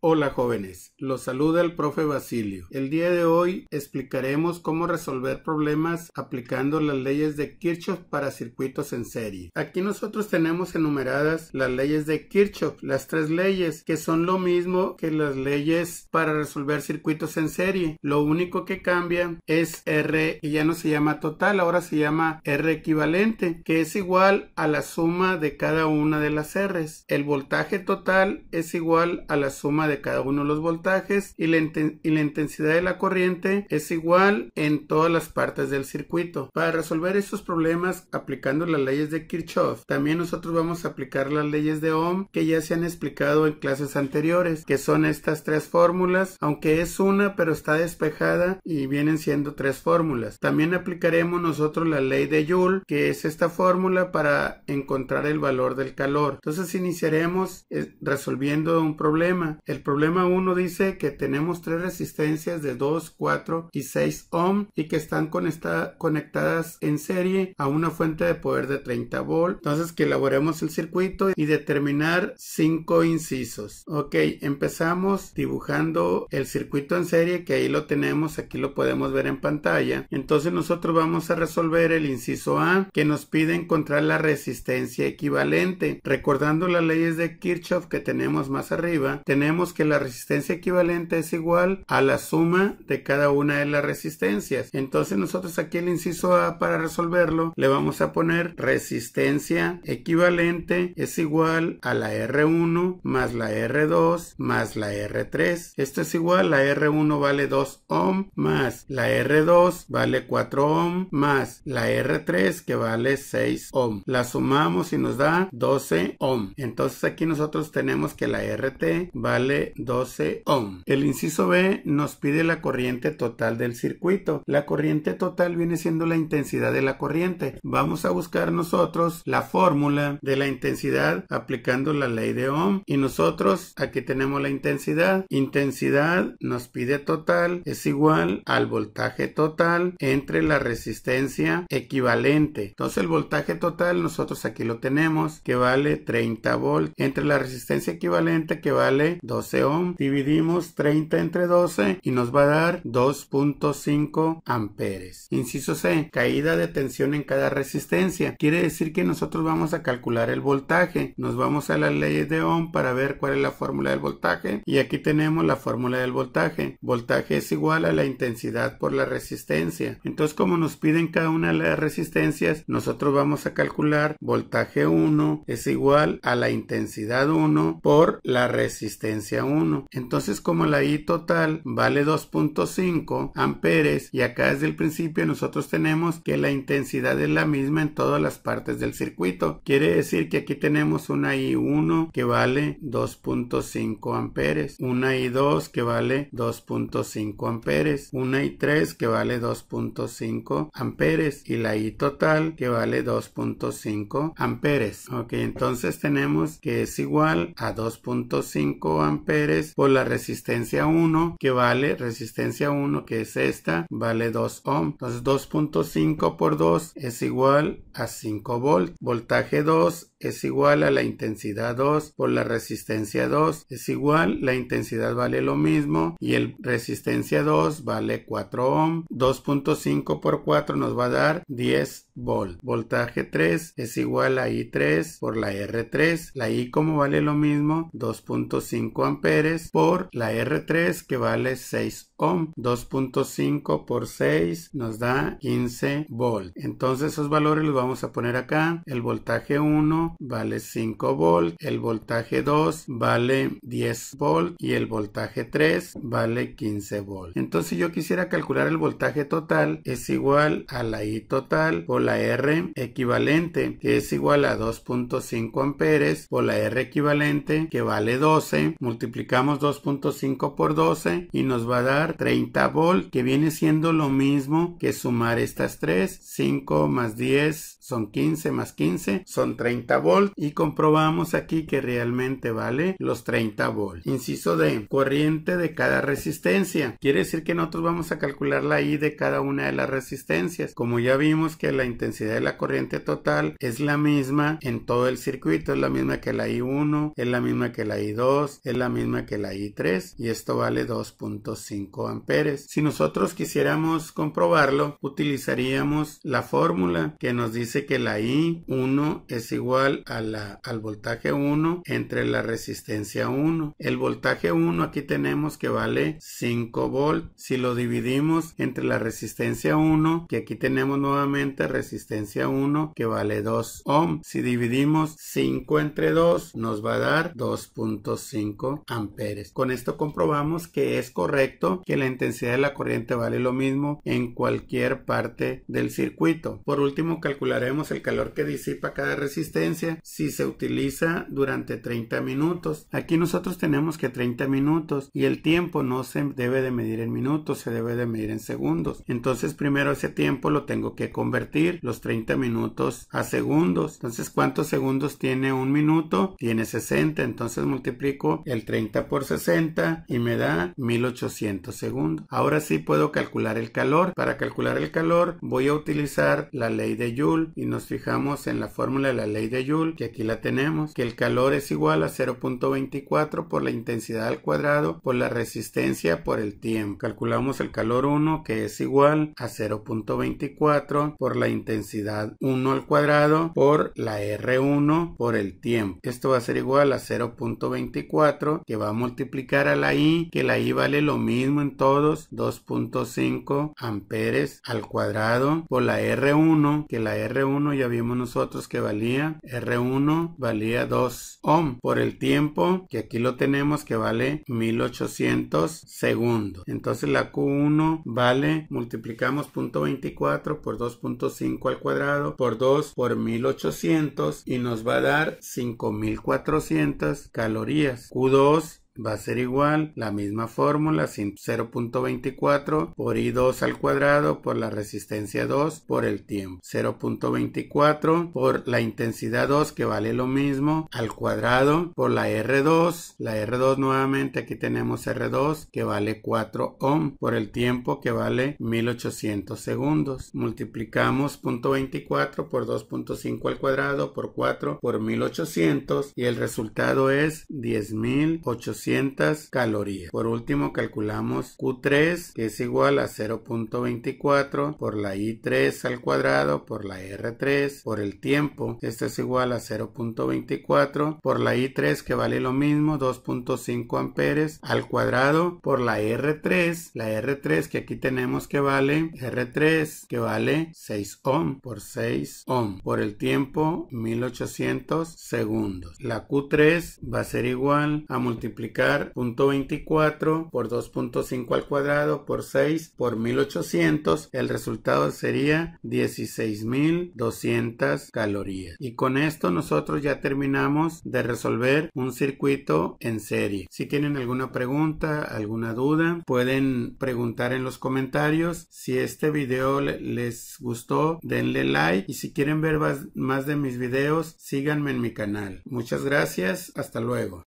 Hola jóvenes, los saluda el profe Basilio. El día de hoy explicaremos cómo resolver problemas aplicando las leyes de Kirchhoff para circuitos en serie. Aquí nosotros tenemos enumeradas las leyes de Kirchhoff, las tres leyes que son lo mismo que las leyes para resolver circuitos en serie. Lo único que cambia es R, que ya no se llama total, ahora se llama R equivalente, que es igual a la suma de cada una de las R's. El voltaje total es igual a la suma de cada uno de los voltajes y la intensidad de la corriente es igual en todas las partes del circuito. Para resolver estos problemas aplicando las leyes de Kirchhoff, también nosotros vamos a aplicar las leyes de Ohm que ya se han explicado en clases anteriores, que son estas tres fórmulas, aunque es una pero está despejada y vienen siendo tres fórmulas. También aplicaremos nosotros la ley de Joule, que es esta fórmula para encontrar el valor del calor. Entonces iniciaremos resolviendo un problema. El problema 1 dice que tenemos tres resistencias de 2, 4 y 6 ohm y que están conectadas en serie a una fuente de poder de 30 volt. Entonces que elaboremos el circuito y determinar 5 incisos. Ok, empezamos dibujando el circuito en serie, que ahí lo tenemos, aquí lo podemos ver en pantalla. Entonces nosotros vamos a resolver el inciso A, que nos pide encontrar la resistencia equivalente. Recordando las leyes de Kirchhoff que tenemos más arriba, tenemos que la resistencia equivalente es igual a la suma de cada una de las resistencias. Entonces nosotros aquí el inciso A, para resolverlo, le vamos a poner resistencia equivalente es igual a la R1 más la R2 más la R3. Esto es igual, la R1 vale 2 ohm más la R2 vale 4 ohm más la R3 que vale 6 ohm. La sumamos y nos da 12 ohm. Entonces aquí nosotros tenemos que la RT vale 12 ohm. El inciso B nos pide la corriente total del circuito. La corriente total viene siendo la intensidad de la corriente. Vamos a buscar nosotros la fórmula de la intensidad aplicando la ley de Ohm, y nosotros aquí tenemos la intensidad. Intensidad nos pide total es igual al voltaje total entre la resistencia equivalente. Entonces el voltaje total nosotros aquí lo tenemos, que vale 30 volt, entre la resistencia equivalente, que vale 12 ohm. Dividimos 30 entre 12 y nos va a dar 2.5 amperes. Inciso C, caída de tensión en cada resistencia. Quiere decir que nosotros vamos a calcular el voltaje. Nos vamos a las leyes de Ohm para ver cuál es la fórmula del voltaje, y aquí tenemos la fórmula del voltaje. Voltaje es igual a la intensidad por la resistencia. Entonces, como nos piden cada una de las resistencias, nosotros vamos a calcular voltaje 1 es igual a la intensidad 1 por la resistencia 1. Entonces, como la I total vale 2.5 amperes y acá desde el principio nosotros tenemos que la intensidad es la misma en todas las partes del circuito, quiere decir que aquí tenemos una I1 que vale 2.5 amperes, una I2 que vale 2.5 amperes, una I3 que vale 2.5 amperes y la I total que vale 2.5 amperes. Ok, entonces tenemos que es igual a 2.5 amperes por la resistencia 1, que vale resistencia 1, que es esta, vale 2 ohm. Entonces 2.5 por 2 es igual a 5 volt. Voltaje 2 es igual a la intensidad 2 por la resistencia 2 es igual, la intensidad vale lo mismo y el resistencia 2 vale 4 ohm. 2.5 por 4 nos va a dar 10 volt. Voltaje 3 es igual a I3 por la R3, la I como vale lo mismo, 2.5 amperes por la R3 que vale 6 ohm. 2.5 por 6 nos da 15 volt. Entonces esos valores los vamos a poner acá. El voltaje 1 vale 5 volt, el voltaje 2 vale 10 volt y el voltaje 3 vale 15 volt. Entonces si yo quisiera calcular el voltaje total, es igual a la I total por la R equivalente, que es igual a 2.5 amperes por la R equivalente, que vale 12. Multiplicamos 2.5 por 12 y nos va a dar 30 volt, que viene siendo lo mismo que sumar estas tres. 5 más 10 son 15, más 15 son 30 volt, y comprobamos aquí que realmente vale los 30 volt. Inciso D, corriente de cada resistencia. Quiere decir que nosotros vamos a calcular la I de cada una de las resistencias. Como ya vimos que la intensidad de la corriente total es la misma en todo el circuito, es la misma que la I1, es la misma que la I2, es la misma que la I3 y esto vale 2.5 amperes. Si nosotros quisiéramos comprobarlo, utilizaríamos la fórmula que nos dice que la I1 es igual a al voltaje 1 entre la resistencia 1. El voltaje 1 aquí tenemos que vale 5 volt. Si lo dividimos entre la resistencia 1, que aquí tenemos nuevamente resistencia 1 que vale 2 ohm. Si dividimos 5 entre 2 nos va a dar 2.5 amperes. Con esto comprobamos que es correcto que la intensidad de la corriente vale lo mismo en cualquier parte del circuito. Por último, calcularemos el calor que disipa cada resistencia si se utiliza durante 30 minutos. Aquí nosotros tenemos que 30 minutos y el tiempo no se debe de medir en minutos, se debe de medir en segundos. Entonces primero ese tiempo lo tengo que convertir, los 30 minutos a segundos. Entonces, ¿cuántos segundos tiene un minuto? Tiene 60. Entonces multiplico el 30 por 60 y me da 1800 segundos. Ahora sí puedo calcular el calor. Para calcular el calor voy a utilizar la ley de Joule y nos fijamos en la fórmula de la ley de Joule, que aquí la tenemos, que el calor es igual a 0.24 por la intensidad al cuadrado por la resistencia por el tiempo. Calculamos el calor 1, que es igual a 0.24 por la intensidad 1 al cuadrado por la R1 por el tiempo. Esto va a ser igual a 0.24 que va a multiplicar a la I, que la I vale lo mismo en todos, 2.5 amperes al cuadrado por la R1, que la R1 ya vimos nosotros que valía, R1 valía 2 ohm por el tiempo, que aquí lo tenemos que vale 1800 segundos. Entonces la Q1 vale, multiplicamos 0.24 por 2.5 al cuadrado por 2 por 1800 y nos va a dar 5400 calorías. Q2 va a ser igual, la misma fórmula, 0.24 por I2 al cuadrado por la resistencia 2 por el tiempo. 0.24 por la intensidad 2, que vale lo mismo, al cuadrado por la R2. La R2 nuevamente, aquí tenemos R2 que vale 4 ohm por el tiempo, que vale 1800 segundos. Multiplicamos 0.24 por 2.5 al cuadrado por 4 por 1800 y el resultado es 10.800 calorías. Por último, calculamos Q3, que es igual a 0.24 por la I3 al cuadrado por la R3 por el tiempo. Esto es igual a 0.24 por la I3, que vale lo mismo, 2.5 amperes al cuadrado por la R3. La R3 que aquí tenemos que vale, R3 que vale 6 ohm por 6 ohm por el tiempo 1800 segundos. La Q3 va a ser igual a multiplicar 0.24 por 2.5 al cuadrado por 6 por 1800. El resultado sería 16.200 calorías. Y con esto nosotros ya terminamos de resolver un circuito en serie. Si tienen alguna pregunta, alguna duda, pueden preguntar en los comentarios. Si este video les gustó, denle like, y si quieren ver más de mis videos, síganme en mi canal. Muchas gracias, hasta luego.